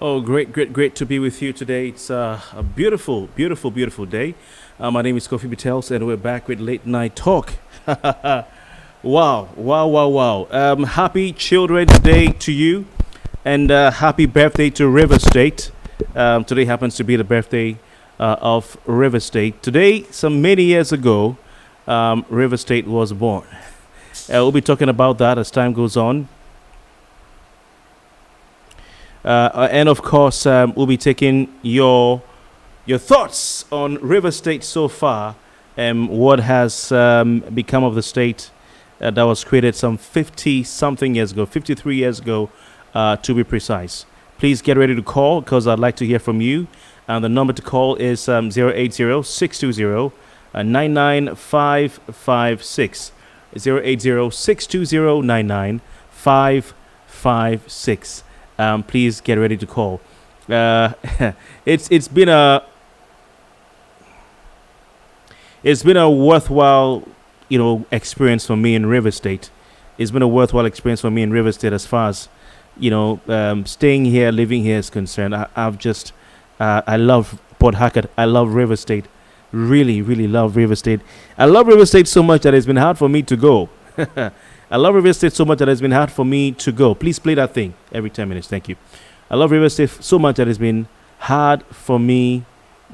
Oh, great to be with you today. It's a beautiful day. My name is Kofi Bartels, and we're back with Late Night Talk. Wow. Happy Children's Day to you, and happy birthday to River State. Today happens to be the birthday of River State. Today, some many years ago, River State was born. We'll be talking about that as time goes on. And of course, we'll be taking your thoughts on River State so far, what has become of the state that was created some 50-something years ago, 53 years ago, to be precise. Please get ready to call because I'd like to hear from you. And the number to call is 080-620-99556. 080-620-99556. Please get ready to call. It's been a worthwhile experience for me in River State. It's been a worthwhile experience for me in River State as far as staying here, living here is concerned. I've just I love Port Harcourt. I love River State. Really, really love River State. I love River State so much that it's been hard for me to go. I love River State so much that it's been hard for me to go. Please play that thing every 10 minutes. Thank you. I love River State so much that it's been hard for me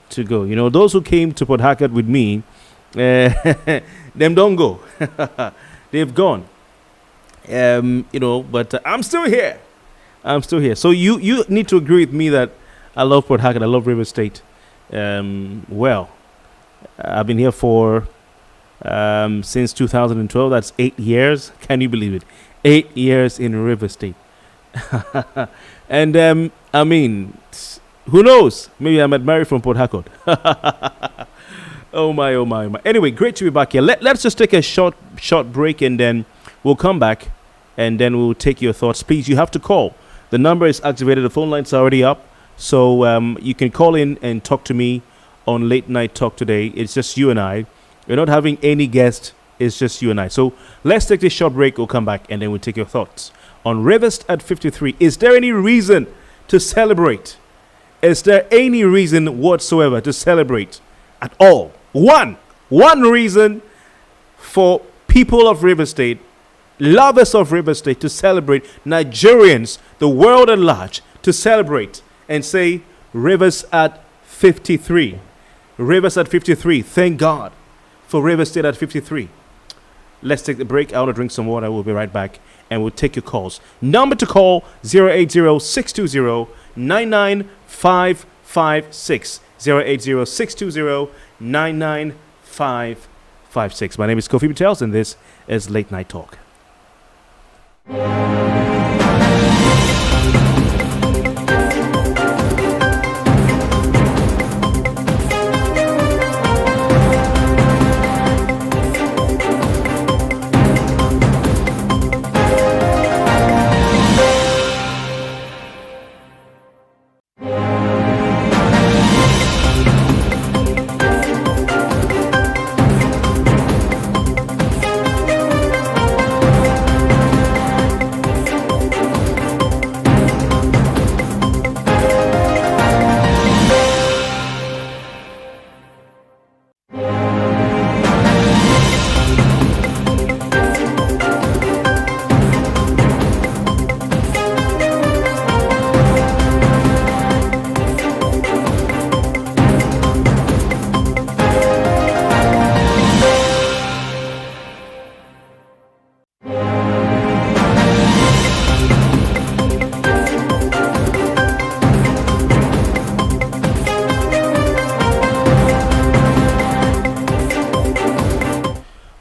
to go. Those who came to Port Harcourt with me, them don't go. They've gone. But I'm still here. I'm still here. So you need to agree with me that I love Port Harcourt. I love River State. I've been here for since 2012. That's 8 years. Can you believe it? 8 years in River State. And who knows? Maybe I might marry from Port Harcourt. Oh my, oh my, oh my. Anyway, great to be back here. Let's just take a short break, and then we'll come back, and then we'll take your thoughts. Please, you have to call. The number is activated. The phone line's already up. So you can call in and talk to me on Late Night Talk today. It's just you and I. We're not having any guest. It's just you and I. So let's take this short break. We'll come back, and then we'll take your thoughts on Rivers at 53. Is there any reason to celebrate? Is there any reason whatsoever to celebrate at all? One reason for people of River State, lovers of River State, to celebrate, Nigerians, the world at large, to celebrate and say, Rivers at 53. Rivers at 53. Thank God for River State at 53. Let's take the break. I want to drink some water. We'll be right back, and we'll take your calls. Number to call, 080-620-99556. 080-620-99556. My name is Kofi Bartels, and this is Late Night Talk.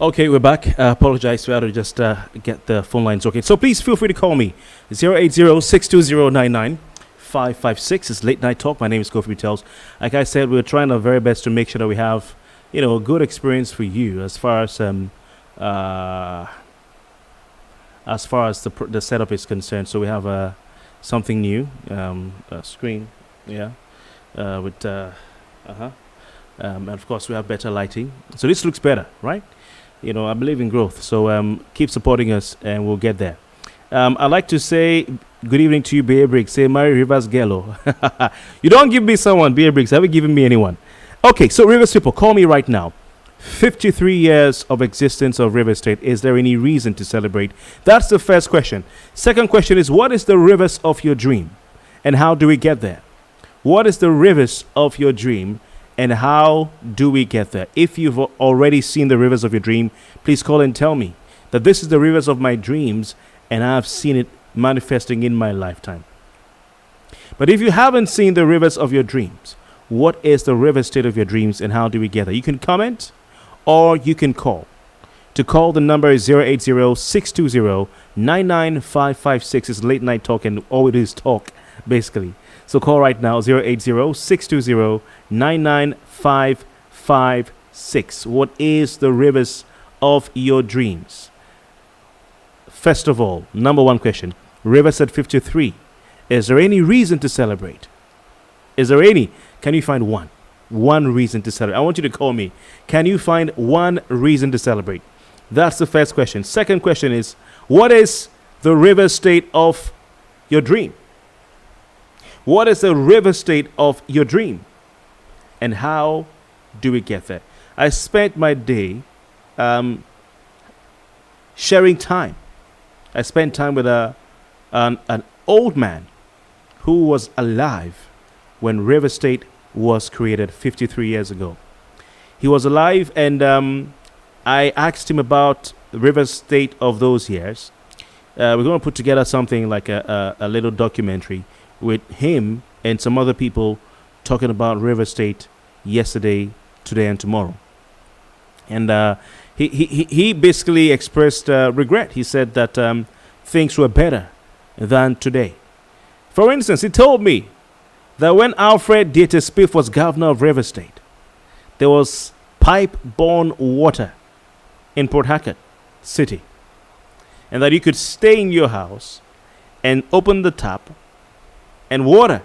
Okay, we're back. I apologize. We had to just get the phone lines okay. So please feel free to call me. 080-620-99556. It's Late Night Talk. My name is Kofi Bartels. Like I said, we're trying our very best to make sure that we have, a good experience for you as far as the the setup is concerned. So we have something new, a screen, and of course we have better lighting. So this looks better, right? I believe in growth. So keep supporting us, and we'll get there. I'd like to say good evening to you, Bear Briggs. Say Mary Rivers Gallo. You don't give me someone, Bear Briggs. Haven't given me anyone. Okay, so Rivers people, call me right now. 53 years of existence of River State. Is there any reason to celebrate? That's the first question. Second question is, what is the rivers of your dream, and how do we get there? What is the rivers of your dream, and how do we get there? If you've already seen the rivers of your dream, please call and tell me that this is the rivers of my dreams, and I've seen it manifesting in my lifetime. But if you haven't seen the rivers of your dreams, what is the river state of your dreams, and how do we get there? You can comment, or you can call. To call, the number is 080-620-99556. It's Late Night Talk, and all it is talk, basically. So call right now, 080-620-99556. What is the rivers of your dreams? First of all, number one question, Rivers at 53. Is there any reason to celebrate? Is there any? Can you find one? One reason to celebrate. I want you to call me. Can you find one reason to celebrate? That's the first question. Second question is, what is the river state of your dream? What is the river state of your dream? And how do we get there? I spent my day sharing time. I spent time with an old man who was alive when River State was created 53 years ago. He was alive, and I asked him about the River State of those years. We're going to put together something like a little documentary with him and some other people talking about River State yesterday, today, and tomorrow. And he basically expressed regret. He said that things were better than today. For instance, he told me that when Alfred Dieter Spiff was governor of River State, there was pipe-borne water in Port Harcourt City, and that you could stay in your house and open the tap, and water,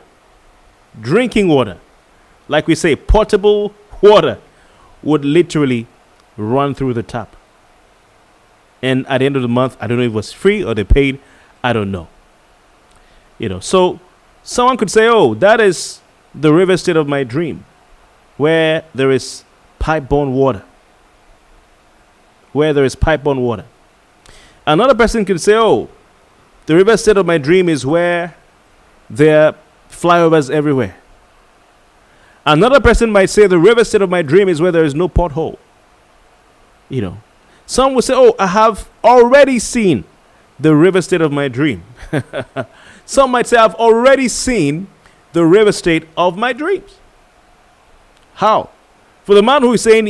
drinking water, like we say, potable water, would literally run through the tap. And at the end of the month, I don't know if it was free or they paid, I don't know. So someone could say, oh, that is the river state of my dream, where there is pipe-borne water. Where there is pipe-borne water. Another person could say, oh, the river state of my dream is where there are flyovers everywhere. Another person might say the river state of my dream is where there is no pothole. Some will say, oh, I have already seen the river state of my dream. Some might say, I've already seen the river state of my dreams. How? For the man who is saying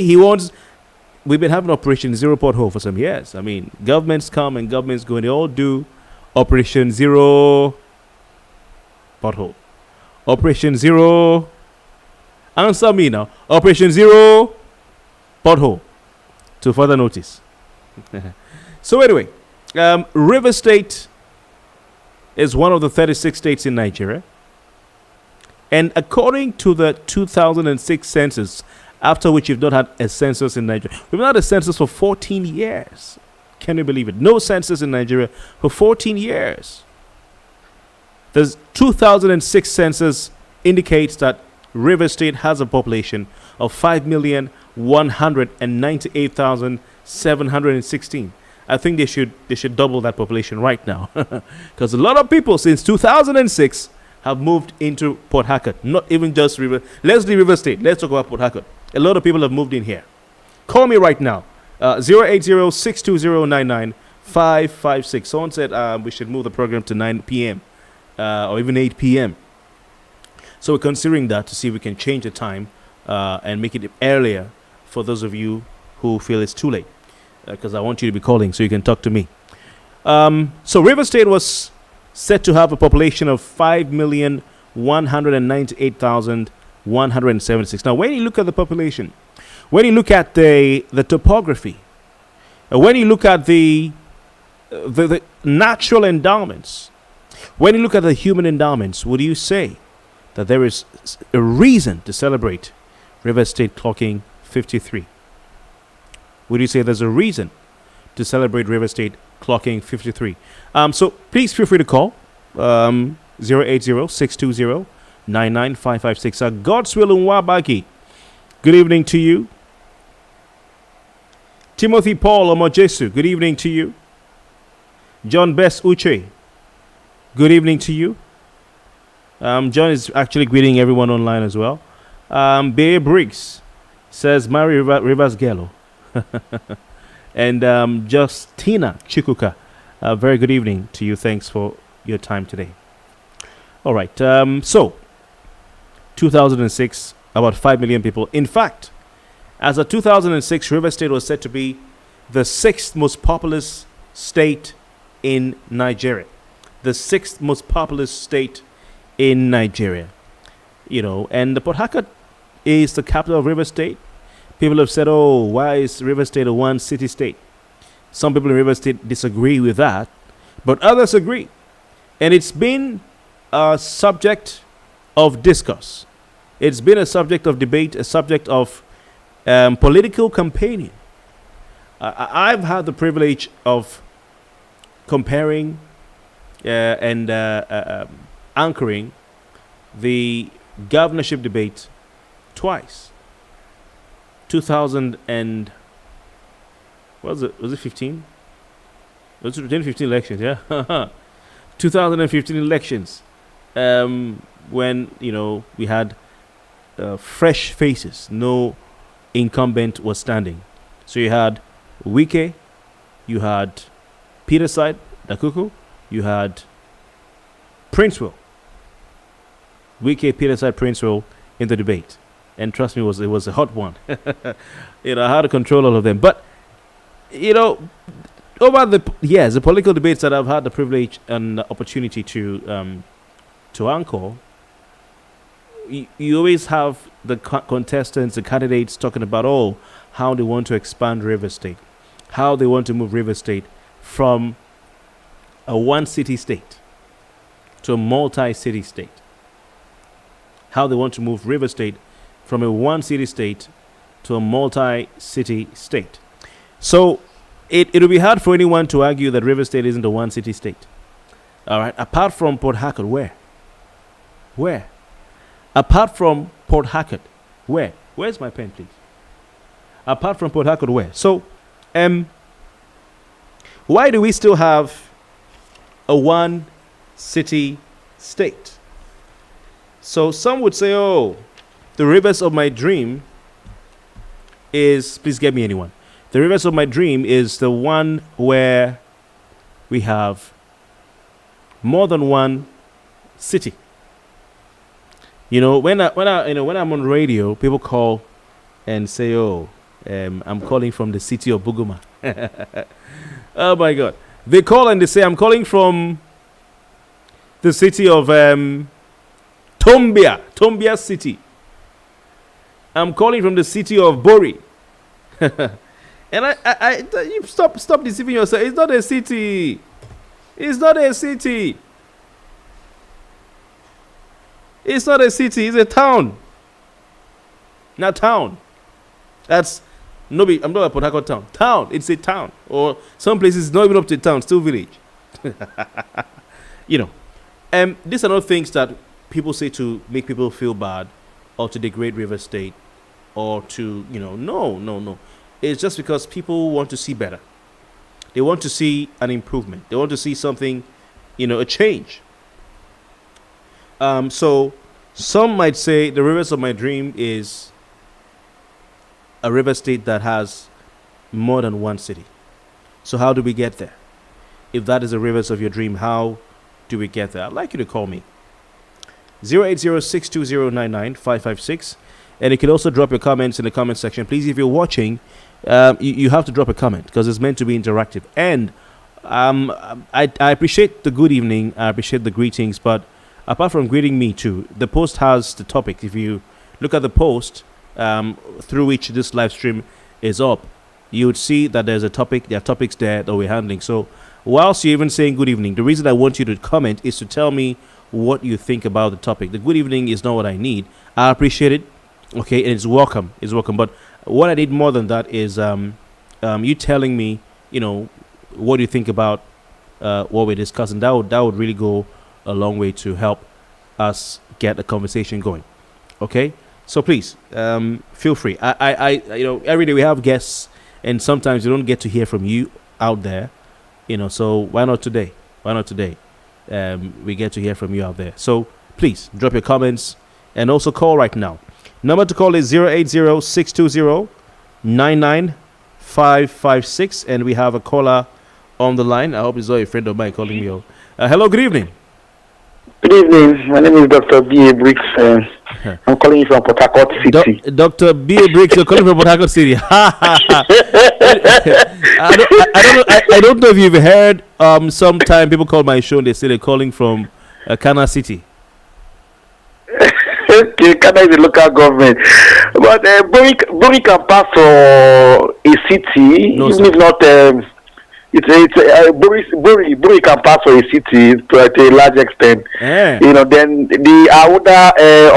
we've been having Operation Zero Pothole for some years. I mean, governments come and governments go, and they all do Operation Zero Pothole. Operation Zero. Answer me now. Operation Zero Pothole. To further notice. So anyway, River State is one of the 36 states in Nigeria. And according to the 2006 census, after which you've not had a census in Nigeria, we've not had a census for 14 years. Can you believe it? No census in Nigeria for 14 years. The 2006 census indicates that River State has a population of 5,198,716. I think they should double that population right now, because a lot of people since 2006 have moved into Port Harcourt. Not even just River. Let's leave River State. Let's talk about Port Harcourt. A lot of people have moved in here. Call me right now. 080-620-99556. Someone said we should move the program to 9 p.m. Or even 8 p.m. So we're considering that to see if we can change the time and make it earlier for those of you who feel it's too late. Because I want you to be calling so you can talk to me. So River State was said to have a population of 5,198,176. Now, when you look at the population, when you look at the topography, when you look at the natural endowments, when you look at the human endowments, would you say that there is a reason to celebrate River State clocking 53? Would you say there's a reason to celebrate River State clocking 53? So please feel free to call 080-620-99556. Godswill Nwabagi, good evening to you. Timothy Paul Omojesu, good evening to you. John Bess Uche, good evening to you. John is actually greeting everyone online as well. Babe Briggs says, Mary Rivers Gallo. And Justina Chikuka, very good evening to you. Thanks for your time today. All right. So, 2006, about 5 million people. In fact, as of 2006, River State was said to be the sixth most populous state in Nigeria. The sixth most populous state in Nigeria. And the Port Harcourt is the capital of River State. People have said, oh, why is River State a one-city state? Some people in River State disagree with that, but others agree. And it's been a subject of discourse. It's been a subject of debate, a subject of political campaigning I've had the privilege of comparing and anchoring the governorship debate twice. 2000 and was it 15? Was it 2015 elections? Yeah, 2015 elections. When we had fresh faces, no incumbent was standing. So you had Wike, you had Peterside, Dakuku, you had Princeville. Wike, Peterside, Princeville in the debate. And trust me, it was a hot one. I had to control all of them. But, over the years, the political debates that I've had the privilege and the opportunity to anchor, you always have the contestants, the candidates talking about how they want to expand River State, how they want to move River State from a one-city state to a multi-city state, how they want to move River State from a one-city state to a multi-city state. So it'll be hard for anyone to argue that River State isn't a one-city state. All right, apart from Port Harcourt, where? Where? Apart from Port Harcourt, where? Where's my pen, please? Apart from Port Harcourt, where? So, why do we still have a one-city state? So some would say, the rivers of my dream is, please get me anyone. The rivers of my dream is the one where we have more than one city. When I'm on radio, people call and say, I'm calling from the city of Buguma. Oh my God. They call and they say, I'm calling from the city of Tombia City. I'm calling from the city of Bori. And you stop deceiving yourself. It's not a city. It's not a city. It's not a city. It's a town. Not town. That's I'm not a Port Harcourt town. Town. It's a town. Or some places not even up to town, still village. These are not things that people say to make people feel bad or to degrade River State or to, no. It's just because people want to see better. They want to see an improvement. They want to see something, a change. So some might say the rivers of my dream is a river state that has more than one city. So how do we get there? If that is the rivers of your dream, how do we get there? I'd like you to call me. 080-620-99556. And you can also drop your comments in the comment section. Please, if you're watching, you have to drop a comment because it's meant to be interactive. And I appreciate the good evening. I appreciate the greetings. But apart from greeting me too, the post has the topic. If you look at the post through which this live stream is up, you would see that there are topics there that we're handling. So whilst you're even saying good evening, the reason I want you to comment is to tell me what you think about the topic. The good evening is not what I need. I appreciate it. Okay, and it's welcome. It's welcome. But what I need more than that is you telling me, what do you think about what we're discussing. That would really go a long way to help us get the conversation going. Okay, so please feel free. I every day we have guests, and sometimes we don't get to hear from you out there. So why not today? We get to hear from you out there. So please drop your comments and also call right now. Number to call is 080-620-99556, and we have a caller on the line. I hope it's not a friend of mine calling me. Hello, good evening. Good evening. My name is Dr. B.A. Briggs. I'm calling you from Port Harcourt City. Dr. B.A. Briggs, you're calling from Port Harcourt City. I don't know if you've heard. Sometime people call my show and they say they're calling from Kana City. Okay, Kana is a local government, but Bori can pass for a city, no, even if not. Buri can pass for a city to a large extent. Yeah. Then the Auda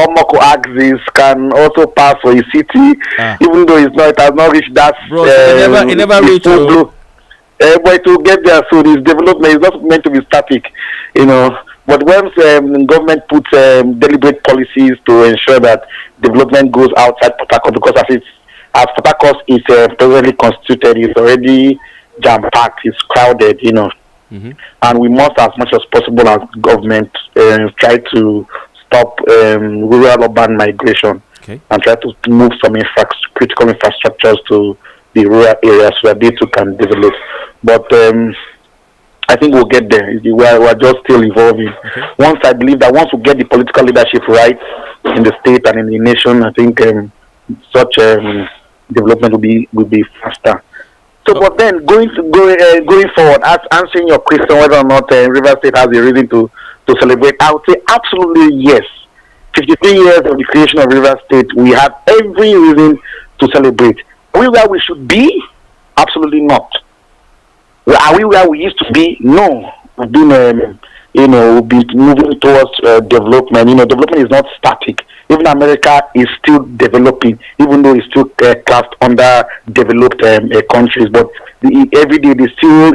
Omoko axis can also pass for a city, even though it has not reached that. Bro, it never reached. But to get there, so this development is not meant to be static, But once government puts deliberate policies to ensure that development goes outside Port Harcourt, because as Port Harcourt is presently constituted, it's already jam-packed, it's crowded, Mm-hmm. And we must, as much as possible as government, try to stop rural-urban migration, and try to move some critical infrastructures to the rural areas where they too can develop. But I think we'll get there. We're just still evolving. Once we get the political leadership right in the state and in the nation, I think such development will be faster. So, but then going forward, answering your question whether or not River State has a reason to celebrate, I would say absolutely yes. 53 years of the creation of River State, we have every reason to celebrate. Are we where we should be? Absolutely not. Are we where we used to be? No. We've been, we've been moving towards development. Development is not static. Even America is still developing, even though it's still classed under developed countries. But every day they still,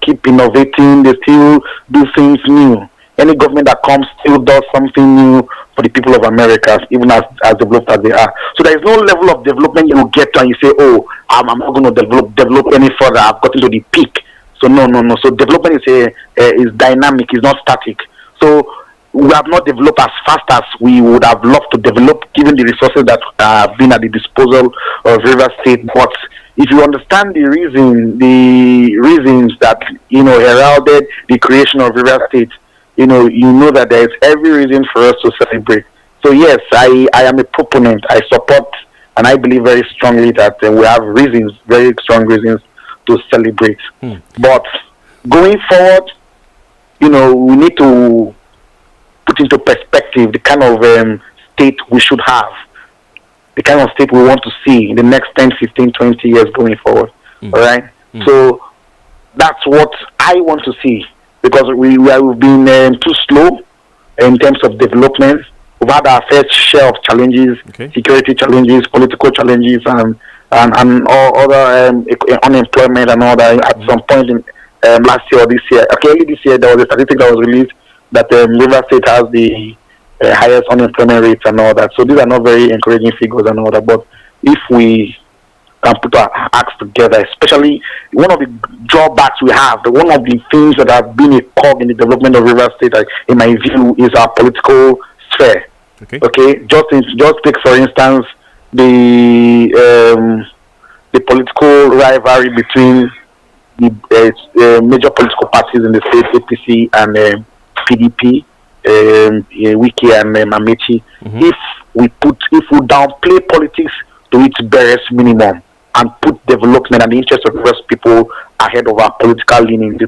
keep innovating. They still do things new. Any government that comes still does something new for the people of America, even as developed as they are. So there is no level of development you get to and you say, oh, I'm not going to develop any further. I've gotten to the peak. So no. So development is dynamic. It's not static. So we have not developed as fast as we would have loved to develop, given the resources that have been at the disposal of River State. But if you understand the reasons that heralded the creation of River State, you know that there is every reason for us to celebrate. So yes, I am a proponent. I support and I believe very strongly that we have reasons, very strong reasons to celebrate. But going forward, we need to put into perspective the kind of state we should have, the kind of state we want to see in the next 10, 15, 20 years going forward. All right? So that's what I want to see, because we've been too slow in terms of development. We've had our fair share of challenges, security challenges, political challenges, and all other unemployment and all that. At some point in last year or this year, early this year, there was a statistic that was released that River State has the highest unemployment rates and all that. So these are not very encouraging figures and all that. But if we can put our acts together, especially one of the drawbacks we have, one of the things that have been a cog in the development of River State, in my view, is our political sphere. Just take for instance the political rivalry between the major political parties in the state, APC and PDP, Wiki and Amechi. If we downplay politics to its barest minimum and put development and the interest of Rivers people ahead of our political leanings,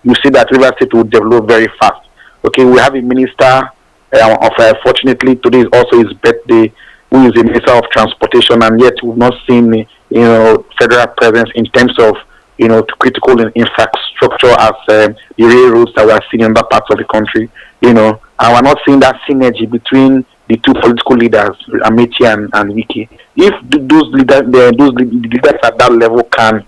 you see that River State will develop very fast. We have a minister fortunately today is also his birthday, who is the Minister of Transportation, and yet we've not seen federal presence in terms of critical infrastructure as the railroads that we are seeing in other parts of the country. And we're not seeing that synergy between the two political leaders, Amechi and Wiki. If those leaders at that level can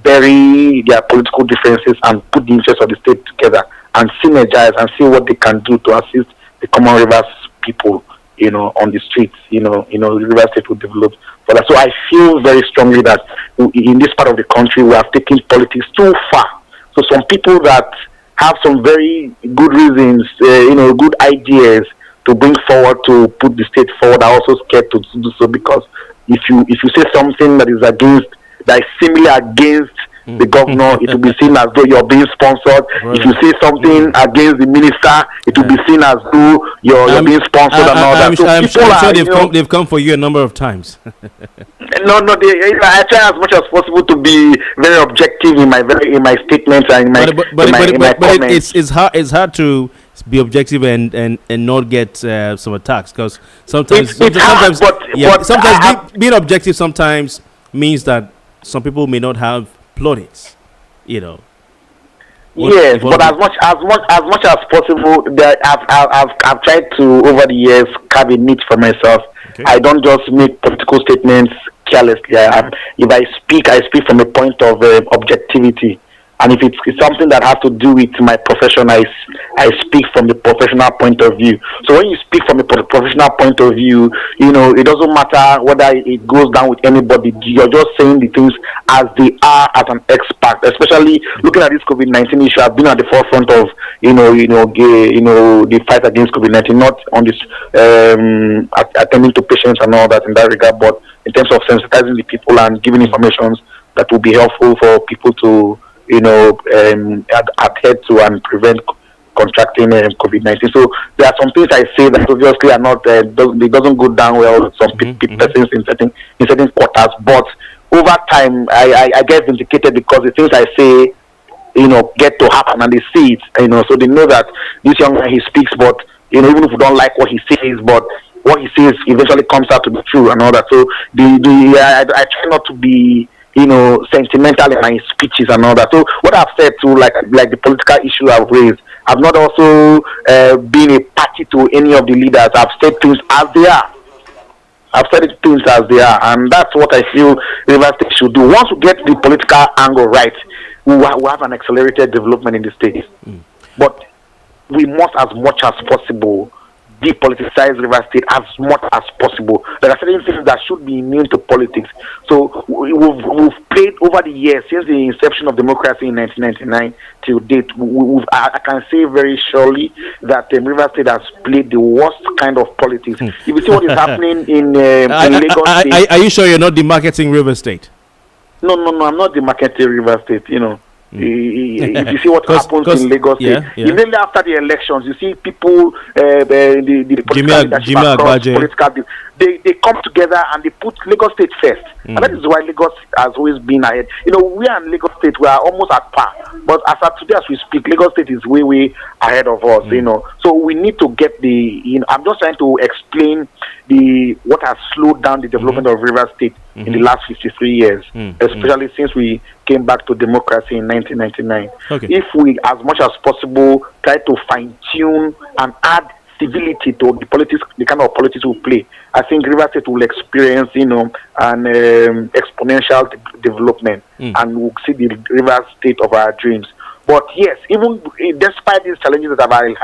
bury their political differences and put the interests of the state together and synergize and see what they can do to assist the common rivers people, on the streets, the River State will develop for that. So I feel very strongly that in this part of the country we have taken politics too far. So some people that have some very good reasons, good ideas to bring forward to put the state forward are also scared to do so, because if you say something that is similar against the governor, it will be seen as though you're being sponsored. If you say something against the minister, it will be seen as though you're being sponsored and all that. So I'm sure they've come for you a number of times. No, I try as much as possible to be very objective in my statements and in my comments. It's hard to be objective and not get some attacks, because sometimes being objective sometimes means that some people may not have plaudits. you know. Yes, but as much as possible, I've tried to over the years carve a niche for myself. Okay. I don't just make political statements carelessly. If I speak from a point of objectivity. And if it's something that has to do with my profession, I speak from the professional point of view. So when you speak from a professional point of view, it doesn't matter whether it goes down with anybody. You're just saying the things as they are as an expert. Especially looking at this COVID-19 issue, I've been at the forefront of the fight against COVID-19, not on this attending to patients and all that in that regard, but in terms of sensitizing the people and giving information that will be helpful for people to adhere to and prevent contracting COVID-19. So there are some things I say that obviously are not, it doesn't go down well with some persons in certain quarters. But over time, I get vindicated because the things I say, get to happen and they see it, so they know that this young man, he speaks, but, even if you don't like what he says, but what he says eventually comes out to be true and all that. So I try not to be sentimental in my speeches and all that. So what I've said to like the political issue I've raised, I've not also been a party to any of the leaders. I've said things as they are. And that's what I feel Rivers State should do. Once we get the political angle right, we'll have an accelerated development in the state. But we must, as much as possible, depoliticize Rivers State as much as possible. There are certain things that should be immune to politics. So we've played over the years, since the inception of democracy in 1999 till date, I can say very surely that Rivers State has played the worst kind of politics. If you see what is happening in Lagos State... Are you sure you're not demarketing Rivers State? No, I'm not demarketing Rivers State, If you see what happens in Lagos State, immediately after the elections, you see people, the political leadership across political, they come together and they put Lagos State first. And that is why Lagos has always been ahead. We are in Lagos State, we are almost at par. But as of today, as we speak, Lagos State is way ahead of us, So we need to get I'm just trying to explain what has slowed down the development of Rivers State in the last 53 years, especially since we came back to democracy in 1999. Okay. If we, as much as possible, try to fine-tune and add civility to the kind of politics we play, I think Rivers State will experience, an exponential development, and we'll see the Rivers State of our dreams. But yes, even despite these challenges that I've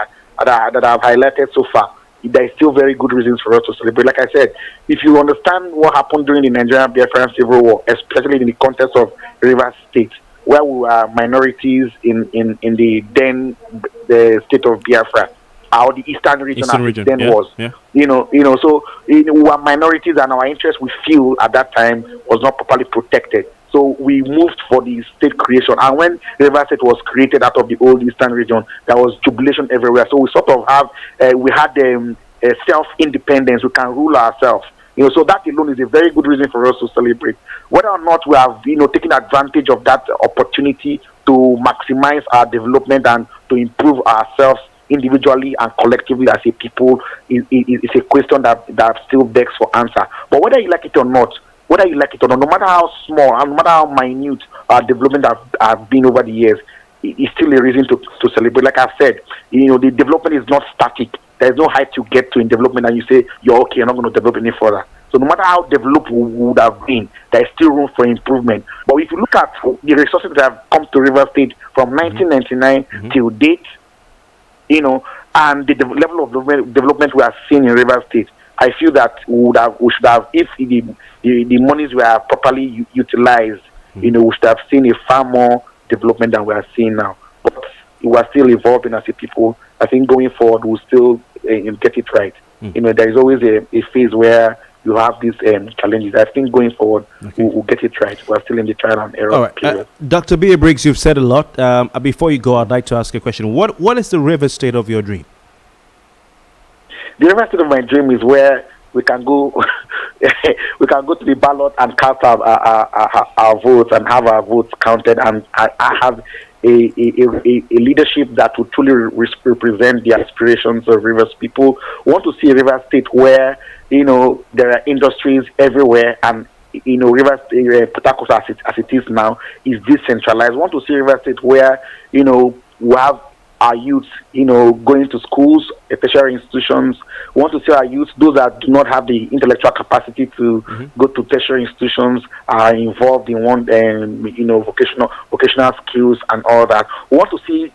highlighted so far, there is still very good reasons for us to celebrate. Like I said, if you understand what happened during the Nigerian Biafran Civil War, especially in the context of Rivers State, where we were minorities in the state of Biafra, or the Eastern region was. Yeah. So we were minorities, and our interests, we feel at that time, was not properly protected. So we moved for the state creation. And when Rivers State was created out of the old Eastern region, there was jubilation everywhere. So we sort of had self-independence. We can rule ourselves. So that alone is a very good reason for us to celebrate. Whether or not we have, taken advantage of that opportunity to maximize our development and to improve ourselves individually and collectively as a people is a question that still begs for answer. But whether you like it or not, no matter how small and no matter how minute our development have been over the years, it's still a reason to celebrate. Like I said, the development is not static. There's no height you get to in development and you say, you're okay, you're not going to develop any further. So no matter how developed we would have been, there's still room for improvement. But if you look at the resources that have come to Rivers State from 1999 till date, and the level of development we have seen in Rivers State, I feel that we should have, if the monies were properly utilized, we should have seen a far more development than we are seeing now. But we are still evolving as a people. I think going forward, we'll still get it right. There is always a phase where you have these challenges. I think going forward, we'll get it right. We're still in the trial and error period. Dr. B.A. Briggs, you've said a lot. Before you go, I'd like to ask a question. What is the River State of your dream? The River State of my dream is where we can go we can go to the ballot and cast our votes and have our votes counted, and I have a leadership that will truly represent the aspirations of Rivers people. We want to see a River State where there are industries everywhere, and Rivers Port Harcourt as it is now is decentralized. We want to see Rivers State where we have our youth, going to schools, tertiary institutions. We want to see our youth, those that do not have the intellectual capacity to go to tertiary institutions, are involved in vocational skills and all that. We want to see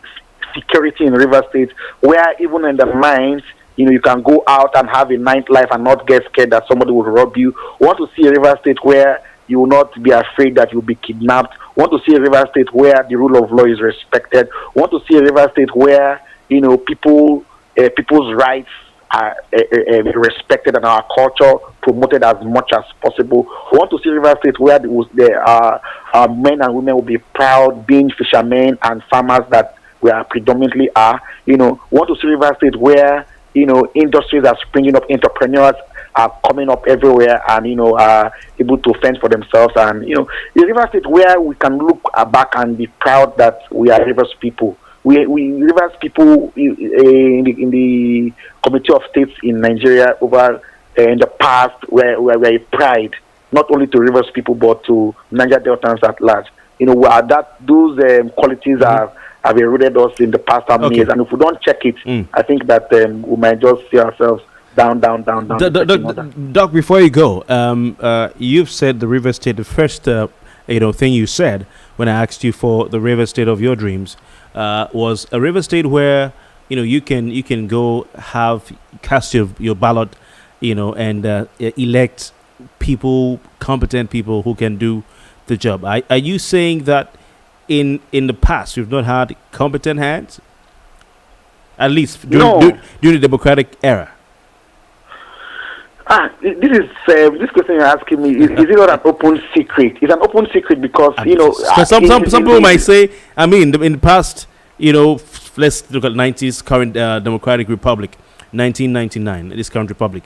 security in River State, where even in the mines, you can go out and have a nightlife and not get scared that somebody will rob you. We want to see a River State where you will not be afraid that you'll be kidnapped. We want to see a River State where the rule of law is respected. We want to see a River State where people's rights are respected and our culture promoted as much as possible. We want to see a River State where there are men and women will be proud being fishermen and farmers that we are predominantly are. We want to see a River State where industries are springing up, entrepreneurs are coming up everywhere, and are able to fend for themselves. And the River State where we can look back and be proud that we are Rivers people. We Rivers people in the Committee of States in Nigeria over in the past were a pride, not only to Rivers people but to Niger Deltans at large. Those qualities have eroded us in the past years, and if we don't check it, I think that we might just see ourselves down. Doc, before you go, you've said the River State. The first thing you said when I asked you for the River State of your dreams was a River State where you can go cast your ballot, and elect competent people who can do the job. Are you saying that in the past we've not had competent hands, at least during the democratic era? This question you're asking me, is it not an open secret? It's an open secret because some people might say, in the past, let's look at 90s current Democratic Republic, 1999, this current republic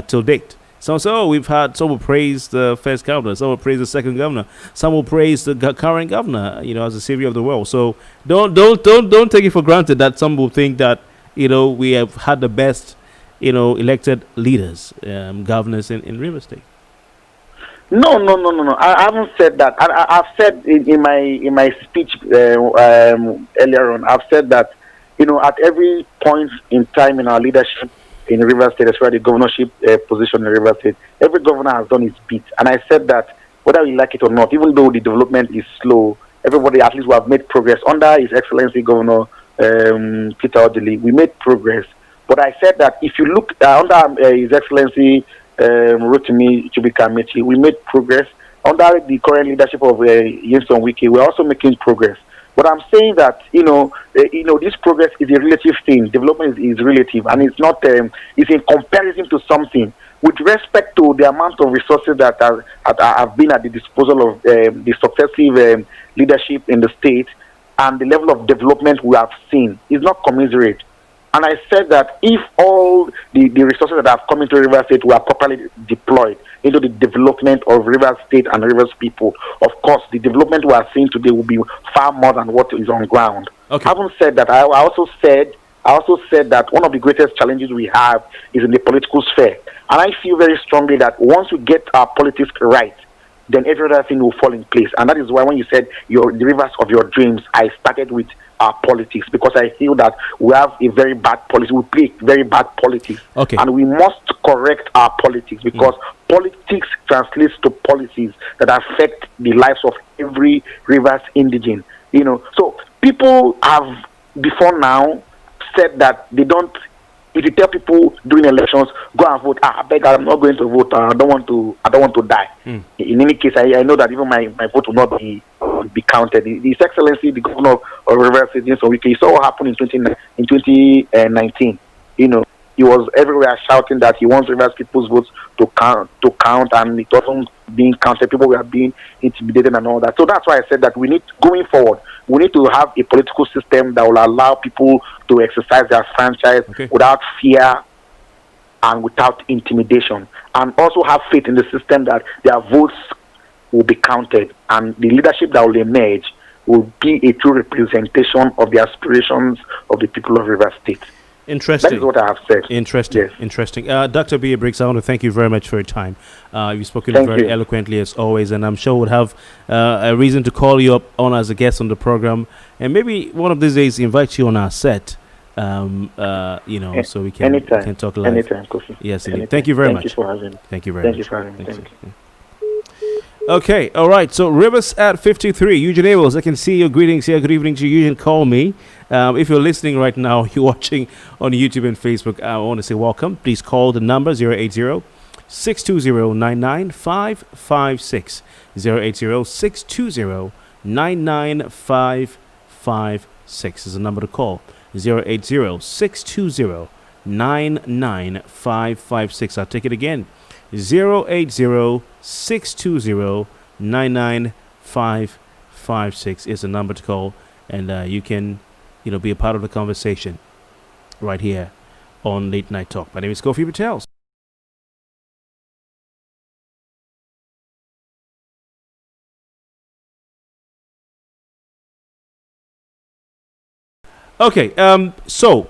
till date. Some say, some will praise the first governor, some will praise the second governor, some will praise the current governor, as the savior of the world. So don't take it for granted that some will think that we have had the best elected leaders, governors in River State. No. I haven't said that. I've said in my speech earlier on. I've said that at every point in time in our leadership in River State, especially the governorship position in River State, every governor has done his bit. And I said that whether we like it or not, even though the development is slow, everybody at least we have made progress under His Excellency Governor Peter Odili. We made progress. But I said that if you look under His Excellency Rotimi Chubika-Mechi, we made progress. Under the current leadership of Yinson Wike, we're also making progress. But I'm saying that this progress is a relative thing. Development is relative, and it's not. It's in comparison to something. With respect to the amount of resources that have been at the disposal of the successive leadership in the state, and the level of development we have seen, is not commensurate. And I said that if all the resources that have come into River State were properly deployed into the development of River State and Rivers people, of course, the development we are seeing today will be far more than what is on ground. Okay. Having said that, I also said that one of the greatest challenges we have is in the political sphere. And I feel very strongly that once we get our politics right, then every other thing will fall in place. And that is why when you said the rivers of your dreams, I started with our politics, because I feel that we have a very bad policy. We play very bad politics. Okay. And we must correct our politics, because politics translates to policies that affect the lives of every Rivers indigene. So people have before now said that they don't. If you tell people during elections, go and vote, I beg, I'm not going to vote. I don't want to die. In any case, I know that even my vote will not be counted. His Excellency, the Governor of Rivers State, you saw what happened in 2019. He was everywhere shouting that he wants Rivers people's votes to count, and it wasn't being counted. People were being intimidated and all that. So that's why I said that going forward, we need to have a political system that will allow people to exercise their franchise without fear and without intimidation, and also have faith in the system that their votes will be counted, and the leadership that will emerge will be a true representation of the aspirations of the people of River State. That Interesting. is what I have said. Interesting, Yes. interesting. Dr. B. Briggs, I want to thank you very much for your time. You've spoken Thank very you. eloquently as always, and I'm sure we'll have a reason to call you up on as a guest on the program, and maybe one of these days invite you on our set. So we Anytime. can talk live. Anytime, Kofi. Yes, indeed. Anytime. Thank you very Thank you much. for having me. Thank you very Thank much. you for having me. Thanks. Thank you. Okay, all right. So Rivers at 53. Eugene Abels, I can see your greetings here. Good evening to you. You can call me. If you're listening right now, you're watching on YouTube and Facebook, I want to say welcome. Please call the number 080 620 99556. 080 620 99556 is the number to call. 080 620 99556. I'll take it again. 080 620 99556 is the number to call, and you can be a part of the conversation right here on Late Night Talk. My name is Kofi Bartels. Okay, so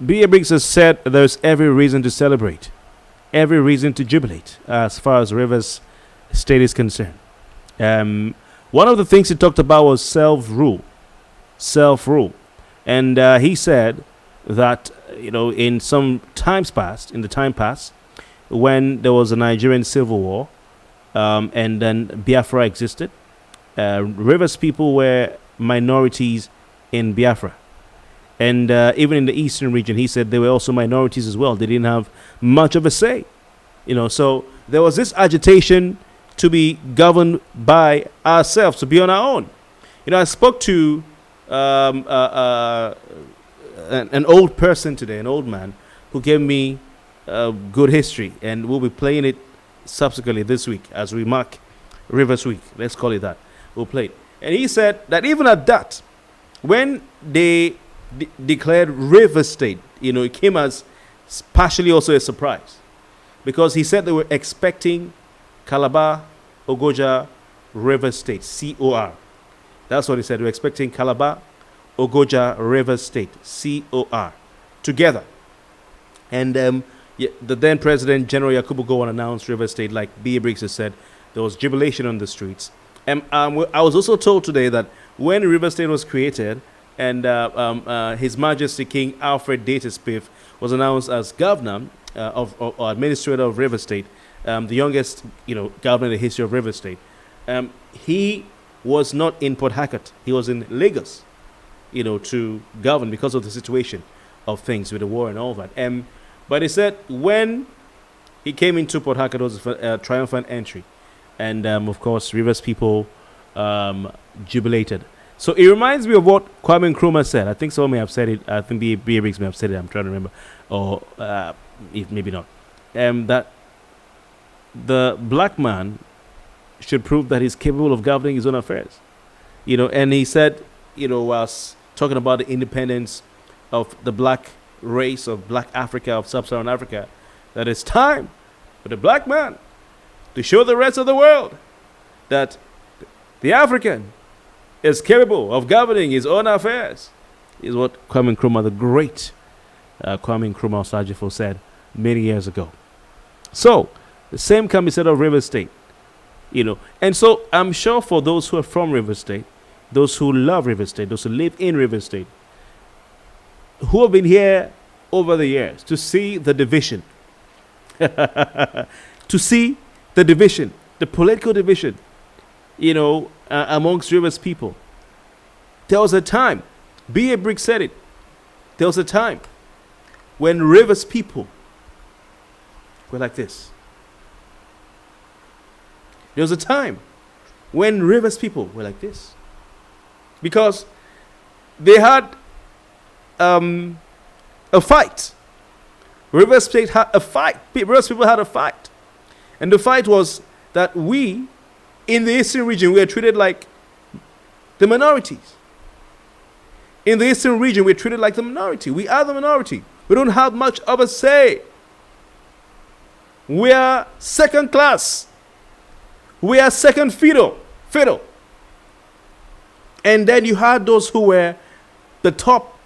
B.A. Briggs has said there's every reason to celebrate, every reason to jubilate as far as Rivers State is concerned. One of the things he talked about was self-rule, and he said that in some times past, in the time past, when there was a Nigerian civil war, and then Biafra existed, Rivers people were minorities in Biafra. And even in the eastern region, he said they were also minorities as well. They didn't have much of a say. So there was this agitation to be governed by ourselves, to be on our own. I spoke to an old person today, an old man, who gave me good history. And we'll be playing it subsequently this week as we mark Rivers Week. Let's call it that. We'll play it. And he said that even at that, when they declared River State, it came as partially also a surprise, because he said they were expecting Calabar, Ogoja, River State, COR. That's what he said. They were expecting Calabar, Ogoja, River State, COR, together. And the then President General Yakubu Gowon announced River State, like B.A. Briggs has said. There was jubilation on the streets. And I was also told today that when River State was created, and His Majesty King Alfred Datus Spiff was announced as governor or administrator of River State, the youngest governor in the history of River State. He was not in Port Harcourt. He was in Lagos, to govern because of the situation of things with the war and all that. But he said when he came into Port Harcourt, it was a triumphant entry, and of course Rivers people jubilated. So it reminds me of what Kwame Nkrumah said. I think someone may have said it. I think B.A. Briggs may have said it. I'm trying to remember. Or if maybe not. That the black man should prove that he's capable of governing his own affairs. And he said, whilst talking about the independence of the black race, of black Africa, of sub-Saharan Africa, that it's time for the black man to show the rest of the world that the African is capable of governing his own affairs, is what Kwame Nkrumah, the great Kwame Nkrumah Osajifo, said many years ago. So the same can be said of River State, And so I'm sure for those who are from River State, those who love River State, those who live in River State, who have been here over the years to see the division, to see the division, the political division, amongst Rivers people. There was a time, B.A. Briggs said it, there was a time when Rivers people were like this. There was a time when Rivers people were like this. Because they had a fight. Rivers State had a fight. Rivers people had a fight. And the fight was that we, in the Eastern region, we are treated like the minorities. In the Eastern region, we're treated like the minority. We are the minority. We don't have much of a say. We are second class. We are second fiddle. And then you had those who were the top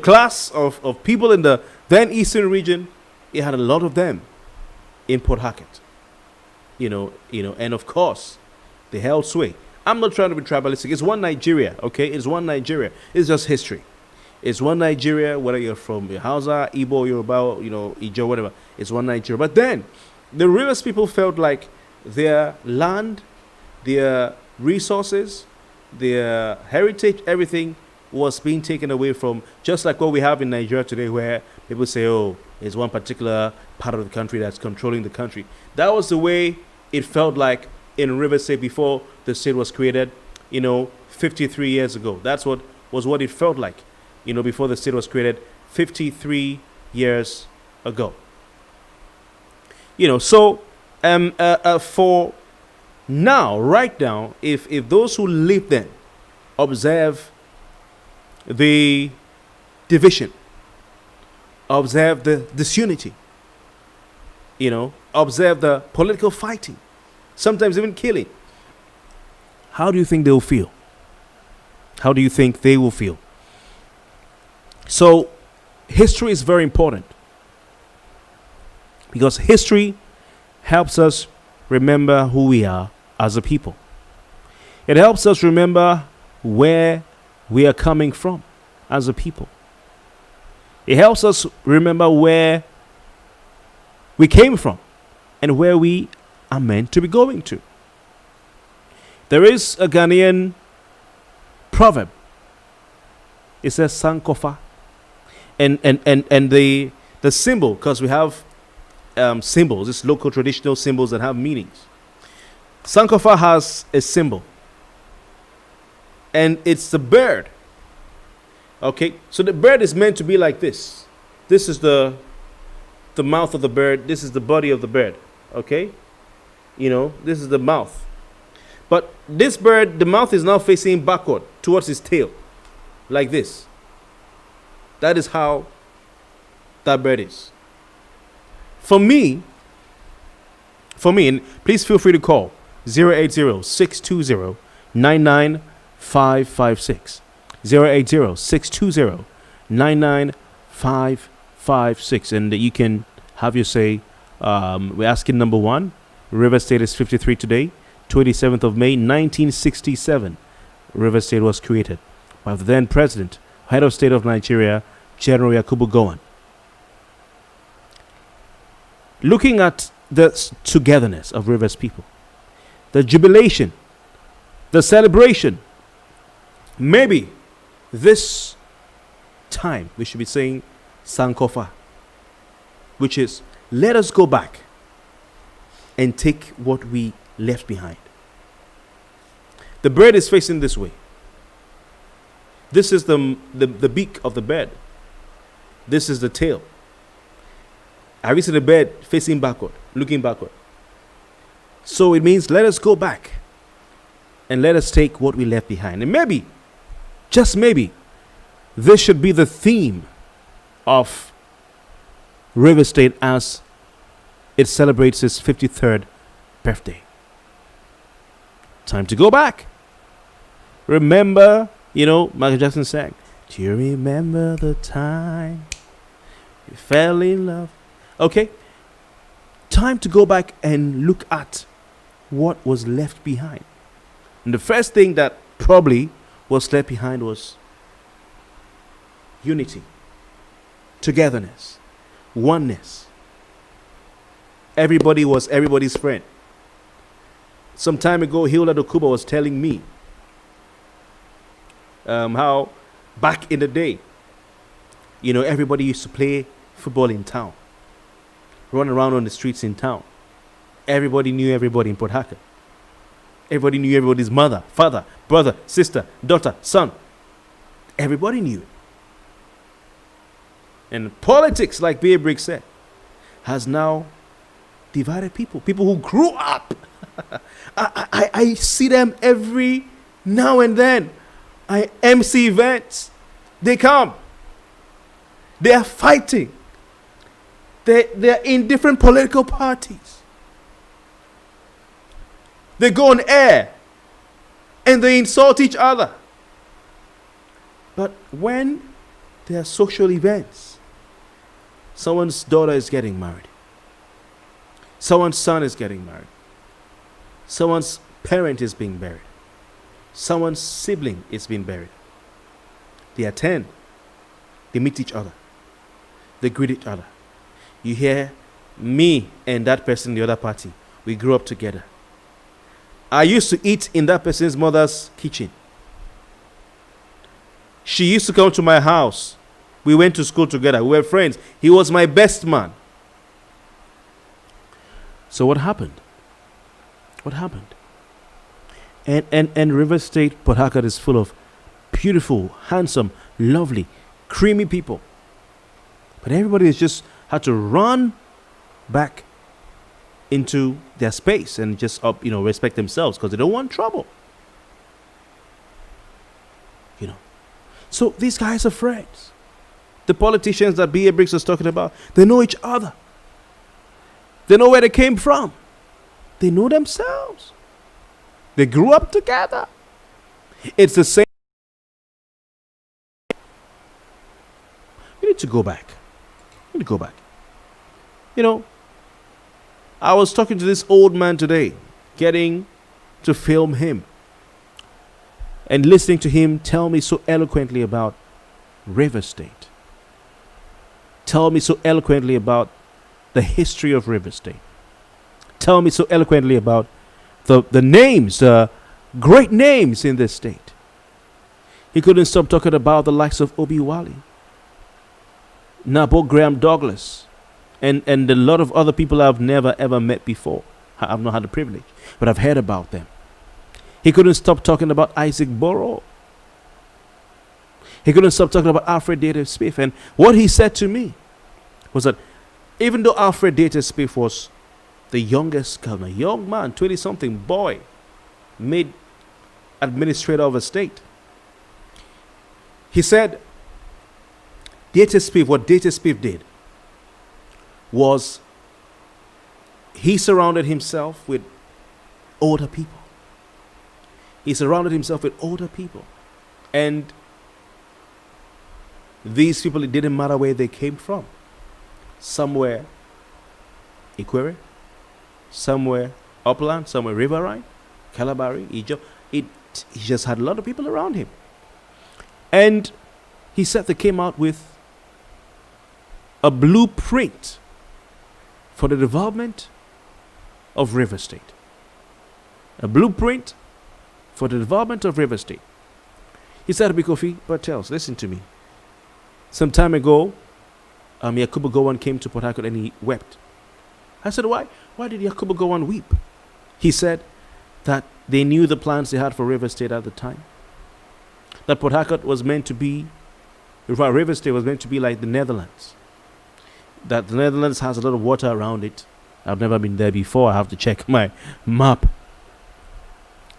class of people in the then eastern region. It had a lot of them in Port Harcourt. And of course, they held sway. I'm not trying to be tribalistic. It's one Nigeria, okay? It's one Nigeria. It's just history. It's one Nigeria, whether you're from Hausa, Igbo, Yoruba, Ijo, whatever. It's one Nigeria. But then, the Rivers people felt like their land, their resources, their heritage, everything was being taken away from, just like what we have in Nigeria today, where people say, oh, it's one particular part of the country that's controlling the country. That was the way it felt like in Rivers State before the state was created, 53 years ago. That's what it felt like, before the state was created 53 years ago. So for now, right now, if those who live then observe the division, observe the disunity, observe the political fighting, sometimes even killing, how do you think they'll feel? How do you think they will feel? So, history is very important because history helps us remember who we are as a people. It helps us remember where we are coming from as a people. It helps us remember where we came from and where we are meant to be going to. There is a Ghanaian proverb. It says Sankofa. And the symbol, because we have symbols, it's local traditional symbols that have meanings. Sankofa has a symbol. And it's the bird. Okay, so the bird is meant to be like this. This is the mouth of the bird. This is the body of the bird. Okay, this is the mouth. But this bird, the mouth is now facing backward towards his tail, like this. That is how that bird is. For me, and please feel free to call 080-620-99556. 080-620-99556. And you can have your say. We're asking number one. River State is 53 today, 27th of May, 1967. River State was created by the then president, head of state of Nigeria, General Yakubu Gowon. Looking at the togetherness of Rivers people, the jubilation, the celebration, maybe this time we should be saying Sankofa, which is let us go back and take what we left behind. The bird is facing this way. This is the beak of the bird. This is the tail. Have you seen the bird facing backward, looking backward? So it means let us go back and let us take what we left behind. And maybe, just maybe, this should be the theme of River State as it celebrates its 53rd birthday. Time to go back. Remember, Michael Jackson sang, do you remember the time you fell in love? Okay. Time to go back and look at what was left behind. And the first thing that probably was left behind was unity, togetherness, oneness. Everybody was everybody's friend. Some time ago, Hilda Dokuba was telling me how back in the day, everybody used to play football in town, run around on the streets in town. Everybody knew everybody in Port Harcourt. Everybody knew everybody's mother, father, brother, sister, daughter, son. Everybody knew it. And politics, like Bear Briggs said, has now divided people. People who grew up. I see them every now and then. I MC events. They come. They are fighting. They're in different political parties. They go on air and they insult each other. But when There are social events. Someone's daughter is getting married. Someone's son is getting married. Someone's parent is being buried. Someone's sibling is being buried. They attend. They meet each other. They greet each other. You hear me and that person in the other party. We grew up together. I used to eat in that person's mother's kitchen. She used to come to my house. We went to school together. We were friends. He was my best man. So what happened? What happened? And River State, Port Harcourt is full of beautiful, handsome, lovely, creamy people. But everybody has just had to run back into their space and just respect themselves because they don't want trouble. So these guys are friends. The politicians that B.A. Briggs was talking about, they know each other. They know where they came from. They know themselves. They grew up together. It's the same. We need to go back. We need to go back. I was talking to this old man today, getting to film him and listening to him tell me so eloquently about River State. Tell me so eloquently about the history of River State. Tell me so eloquently about the names, the great names in this state. He couldn't stop talking about the likes of Obi Wali, Nabo Graham Douglas, and a lot of other people I've never ever met before. I've not had the privilege, but I've heard about them. He couldn't stop talking about Isaac Burrow. He couldn't stop talking about Alfred Data Smith. And what he said to me was that even though Alfred Data Smith was the youngest governor, young man, 20-something boy, made administrator of a state, he said what Data Smith did was he surrounded himself with older people. He surrounded himself with older people. And these people, it didn't matter where they came from. Somewhere Ikwere, somewhere Upland, somewhere Riverine, Calabari, Ijo. He just had a lot of people around him. And he said they came out with a blueprint for the development of River State. A blueprint for the development of River State. He said to me, Kofi Bartels, listen to me. Some time ago, Yakubu Gowon came to Port Harcourt and he wept. I said, why? Why did Yakubu Gowon weep? He said that they knew the plans they had for River State at the time. That Port Harcourt was meant to be, River State was meant to be like the Netherlands. That the Netherlands has a lot of water around it. I've never been there before. I have to check my map.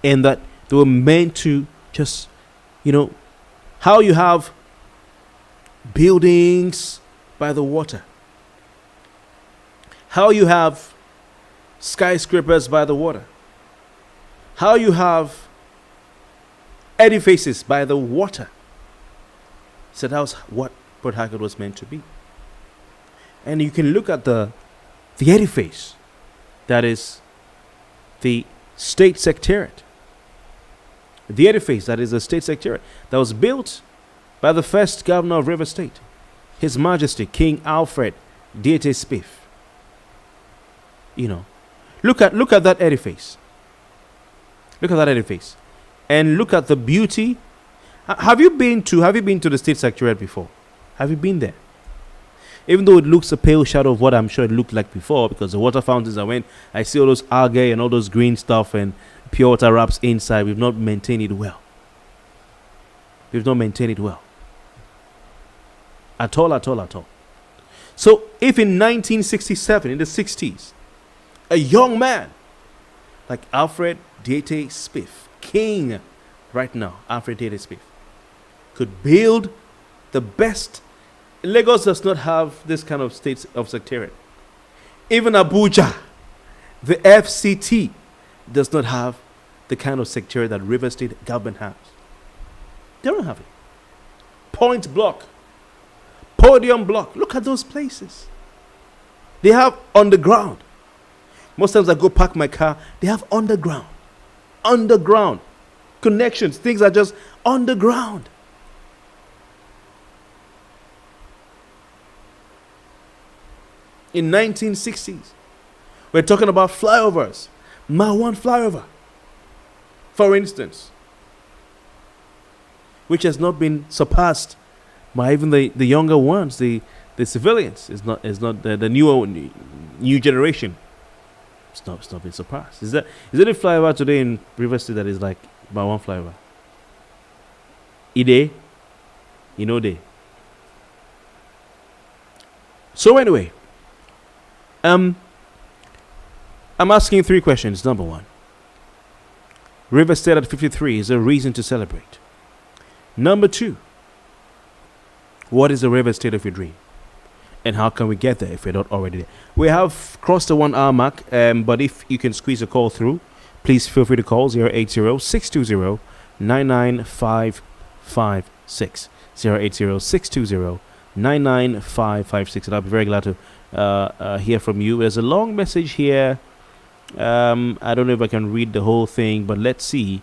And that they were meant to just, how you have buildings by the water, how you have skyscrapers by the water, how you have edifices by the water. So that was what Port Harcourt was meant to be. And you can look at the edifice that is the state secretariat. The edifice that is the state secretariat that was built by the first governor of River State, His Majesty King Alfred Data Smith. Look at that edifice. Look at that edifice, and look at the beauty. Have you been to the state secretariat before? Have you been there? Even though it looks a pale shadow of what I'm sure it looked like before, because the water fountains I see all those algae and all those green stuff and pure water wraps inside. We've not maintained it well. We've not maintained it well. At all. So if in 1967, in the 60s, a young man like Alfred Data Smith, king right now, Alfred Data Smith, could build the best. Lagos does not have this kind of state of secretariat. Even Abuja, the FCT, does not have the kind of secretariat that River State government has. They don't have it. Point Block, Podium Block. Look at those places. They have underground. Most times I go park my car, they have underground connections. Things are just underground. In 1960s, we're talking about flyovers. One flyover, for instance, which has not been surpassed by even the younger ones, the civilians. Is not the new generation. It's not been surpassed. Is there a flyover today in River State that is like by one flyover? Ide, day. So anyway, I'm asking 3 questions. Number 1, River State at 53 is a reason to celebrate. Number 2, what is the River State of your dream? And how can we get there if we're not already there? We have crossed the 1 hour mark, but if you can squeeze a call through, please feel free to call 080-620-99556. 080-620-99556. And I'll be very glad to hear from you. There's a long message here. I don't know if I can read the whole thing, but let's see.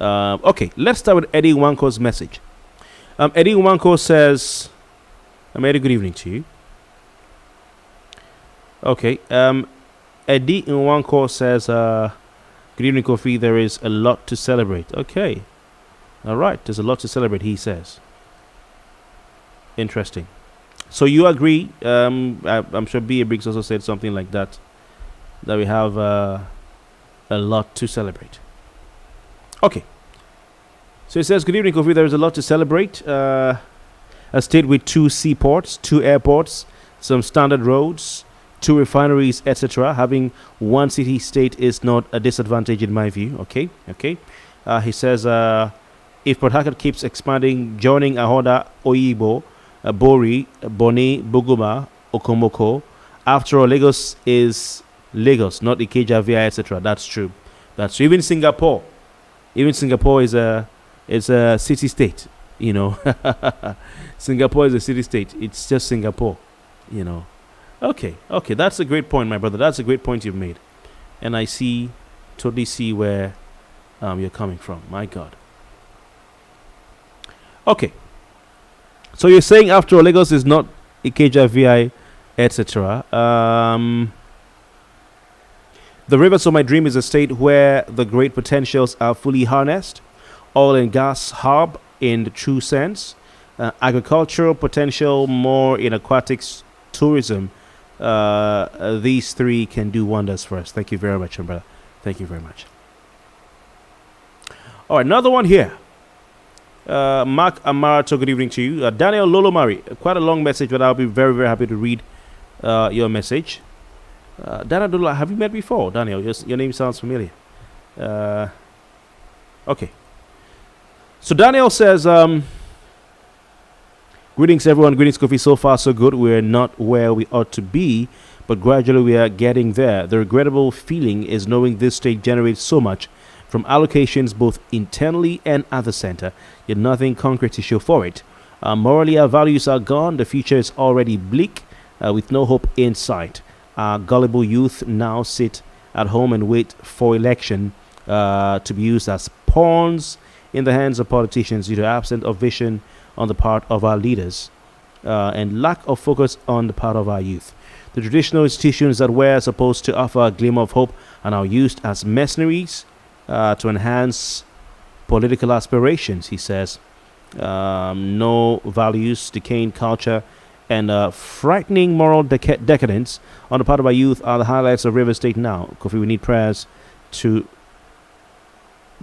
Okay, let's start with Eddie Wanko's message. Eddie Wanko says, Eddie, good evening to you. Okay, Eddie Wanko says, good evening, Kofi. There is a lot to celebrate. Okay, all right, there's a lot to celebrate, he says. Interesting. So you agree? I'm sure B.A. Briggs also said something like that we have a lot to celebrate. Okay. So it says, good evening, Kofi. There is a lot to celebrate. A state with 2 seaports, 2 airports, some standard roads, 2 refineries, etc. Having 1 city-state is not a disadvantage in my view. Okay. He says, if Port Harcourt keeps expanding, joining Ahoda, Oyibo, Bori, Boni, Buguma, Okomoko, after all, Lagos is Lagos, not Ikeja, VI, etc. That's true. Even Singapore is a city-state. Singapore is a city-state. It's just Singapore. Okay, that's a great point, my brother. That's a great point you've made, and I totally see where you're coming from. My God. Okay, so you're saying after all, Lagos is not Ikeja, VI, etc. The rivers of my dream is a state where the great potentials are fully harnessed. Oil and gas hub in the true sense. Agricultural potential more in aquatics, tourism. These 3 can do wonders for us. Thank you very much, my brother. Thank you very much. All right, another one here. Mark Amarato, good evening to you. Daniel Lolomari, quite a long message, but I'll be very, very happy to read your message. Daniel, have you met before? Daniel, your name sounds familiar. Okay. So Daniel says, greetings everyone, greetings Kofi, so far so good. We're not where we ought to be, but gradually we are getting there. The regrettable feeling is knowing this state generates so much from allocations both internally and at the center, yet nothing concrete to show for it. Morally our values are gone, the future is already bleak, with no hope in sight. Our gullible youth now sit at home and wait for election to be used as pawns in the hands of politicians due to absence of vision on the part of our leaders and lack of focus on the part of our youth. The traditional institutions that were supposed to offer a glimmer of hope are now used as mercenaries to enhance political aspirations, he says. No values, decaying culture, and frightening moral decadence on the part of our youth are the highlights of River State now. Kofi, we need prayers to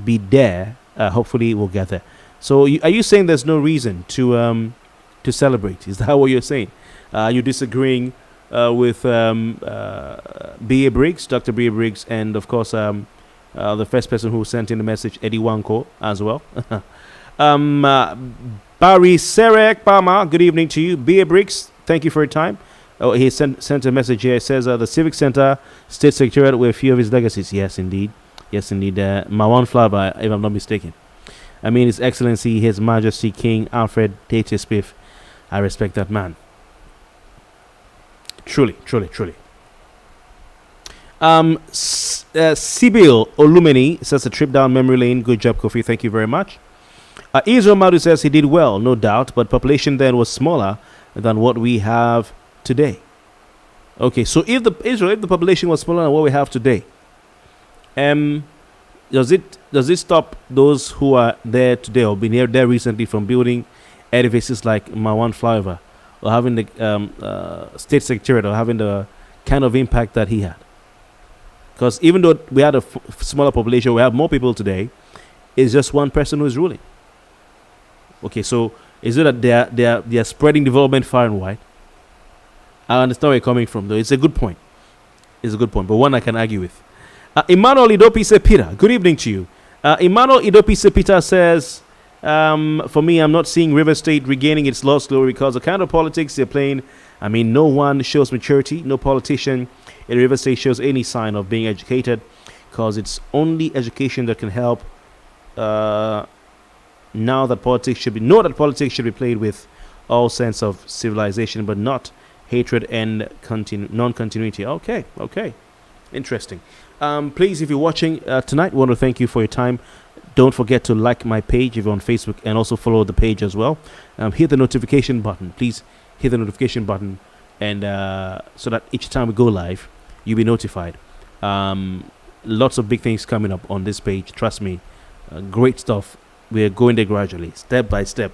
be there. Hopefully we'll get there. So are you saying there's no reason to celebrate? Is that what you're saying? You're disagreeing with B.A. Briggs, Dr. B.A. Briggs, and of course the first person who sent in the message, Eddie Wanko, as well. Barry Serek Palmer, good evening to you. B.A. Briggs, thank you for your time. Oh, he sent a message here. It says the Civic Center, State Secretariat, were a few of his legacies. Yes, indeed. Mawan Flower, if I'm not mistaken. I mean, His Excellency, His Majesty King Alfred Tate Spiff. I respect that man. Truly, truly, truly. Sibyl Olumeni says a trip down memory lane. Good job, Kofi. Thank you very much. Israel Madu says he did well, no doubt, but population then was smaller than what we have today. Okay, so if the population was smaller than what we have today, does it stop those who are there today or been here there recently from building edifices like Mawan Flyover or having the state secretariat or having the kind of impact that he had? Because even though we had a smaller population, we have more people today. It's just one person who is ruling. Okay, so is it that they are spreading development far and wide? I understand where you're coming from, though. It's a good point. But one I can argue with. Emmanuel Idopise Peter, good evening to you. Emmanuel Idopise Peter says, for me, I'm not seeing River State regaining its lost glory because the kind of politics they're playing, I mean, no one shows maturity, no politician in River State shows any sign of being educated, because it's only education that can help. Now that politics should be played with all sense of civilization, but not hatred and non-continuity. Okay, interesting. Please, if you're watching tonight, I want to thank you for your time. Don't forget to like my page if you're on Facebook, and also follow the page as well. Hit the notification button. Please hit the notification button, and so that each time we go live, you'll be notified. Lots of big things coming up on this page. Trust me, great stuff. We're going there gradually, step by step.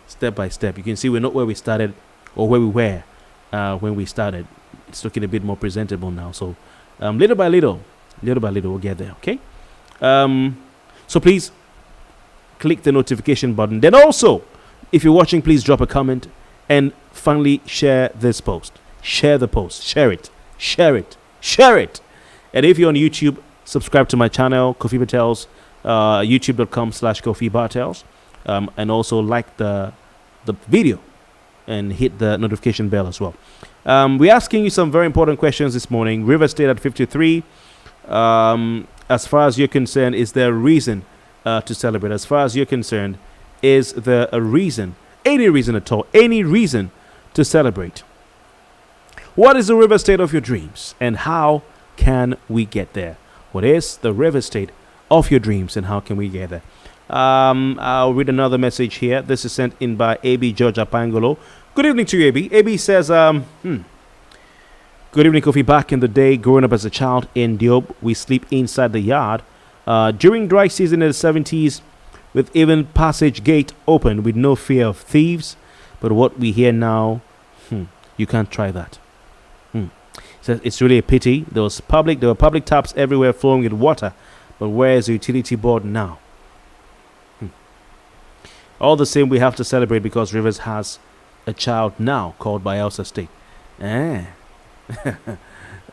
Step by step. You can see we're not where we started or where we were when we started. It's looking a bit more presentable now. So little by little, we'll get there. Okay. So please click the notification button. Then also, if you're watching, please drop a comment, and finally share this post. Share the post. Share it. And if you're on YouTube, subscribe to my channel, Kofi Bartels, youtube.com/Kofi Bartels, and also like the video and hit the notification bell as well. We're asking you some very important questions this morning. River State at 53. As far as you're concerned, is there a reason to celebrate? As far as you're concerned, is there a reason, any reason at all, any reason to celebrate? What is the River State of your dreams, and how can we get there? What is the River State of your dreams, and how can we get there? I'll read another message here. This is sent in by AB Georgia Pangolo. Good evening to you, AB. AB says, good evening, Kofi. Back in the day, growing up as a child in Diop, we sleep inside the yard. During dry season in the 70s, with even passage gate open with no fear of thieves. But what we hear now, you can't try that. So it's really a pity. There were public taps everywhere flowing with water. But where is the utility board now? All the same, we have to celebrate because Rivers has a child now called Bielsa State.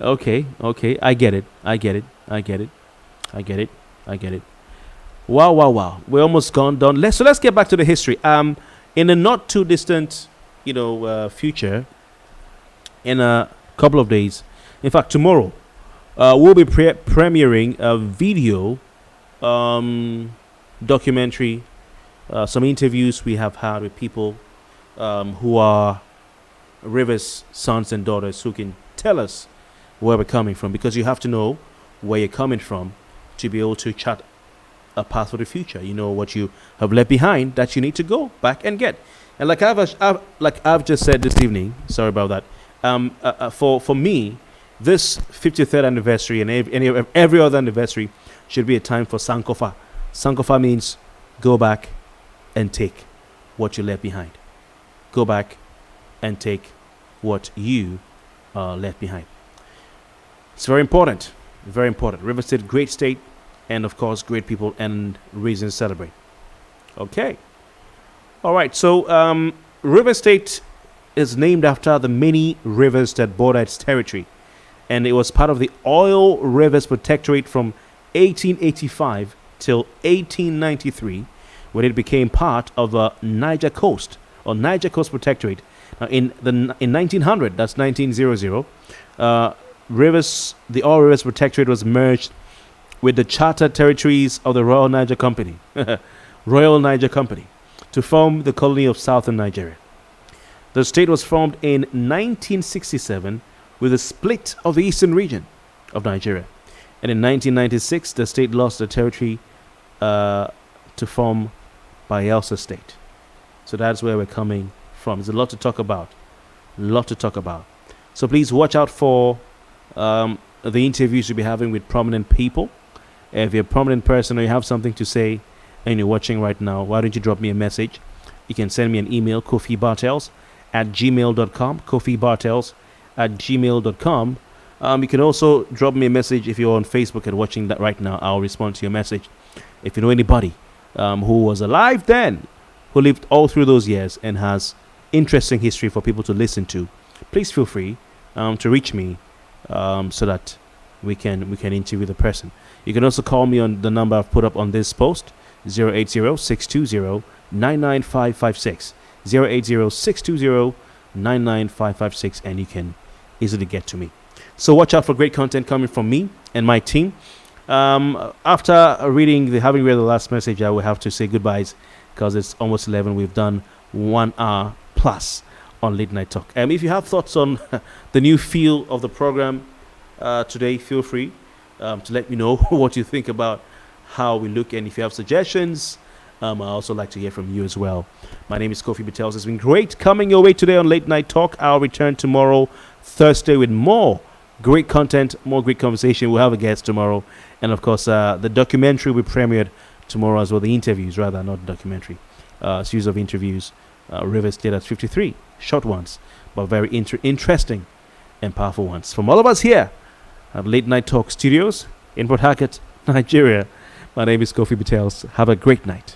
Okay. I get it. Wow. We're almost done. Let's get back to the history. In a not too distant, future, in a couple of days, in fact, tomorrow, we'll be premiering a video documentary, some interviews we have had with people who are Rivers' sons and daughters, who can tell us where we're coming from, because you have to know where you're coming from to be able to chart a path for the future. You know what you have left behind that you need to go back and get. And like I've just said this evening, sorry about that. For me, this 53rd anniversary and every other anniversary should be a time for Sankofa. Sankofa means go back and take what you left behind. Go back and take what you left behind. It's very important. Very important. River State, great state, and of course, great people and reasons to celebrate. Okay. All right. So, River State is named after the many rivers that border its territory, and it was part of the Oil Rivers Protectorate from 1885 till 1893, when it became part of the Niger Coast or Niger Coast Protectorate. Now, in 1900, that's 1900, the Oil Rivers Protectorate was merged with the chartered territories of the Royal Niger Company, to form the colony of Southern Nigeria. The state was formed in 1967 with a split of the eastern region of Nigeria. And in 1996, the state lost the territory to form Bayelsa State. So that's where we're coming from. There's a lot to talk about. So please watch out for the interviews we'll be having with prominent people. If you're a prominent person or you have something to say and you're watching right now, why don't you drop me a message? You can send me an email, kofibartels@gmail.com, kofibartels@gmail.com. You can also drop me a message if you're on Facebook and watching that right now. I'll respond to your message. If you know anybody who was alive then, who lived all through those years and has interesting history for people to listen to, please feel free to reach me so that we can interview the person. You can also call me on the number I've put up on this post, 080-620-99556, 080-620-99556, and you can easily get to me. So watch out for great content coming from me and my team. After having read the last message, I will have to say goodbyes because it's almost 11. We've done 1 hour plus on Late Night Talk. If you have thoughts on the new feel of the program today, feel free to let me know what you think about how we look, and if you have suggestions, I also like to hear from you as well. My name is Kofi Bartels. It's been great coming your way today on Late Night Talk. I'll return tomorrow, Thursday, with more great content, more great conversation. We'll have a guest tomorrow, and of course the documentary will be premiered tomorrow as well. The interviews, rather, not the documentary. Series of interviews. River State at 53, short ones, but very interesting and powerful ones. From all of us here at Late Night Talk Studios in Port Harcourt, Nigeria, my name is Kofi Bartels. Have a great night.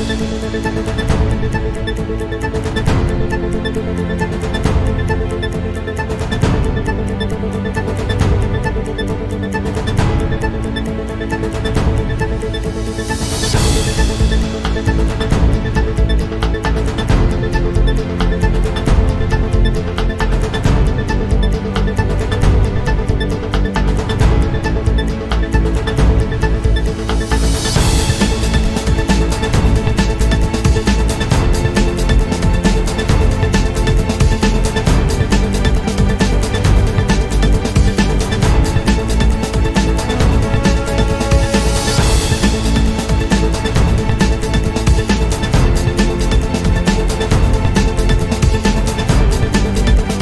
Yes.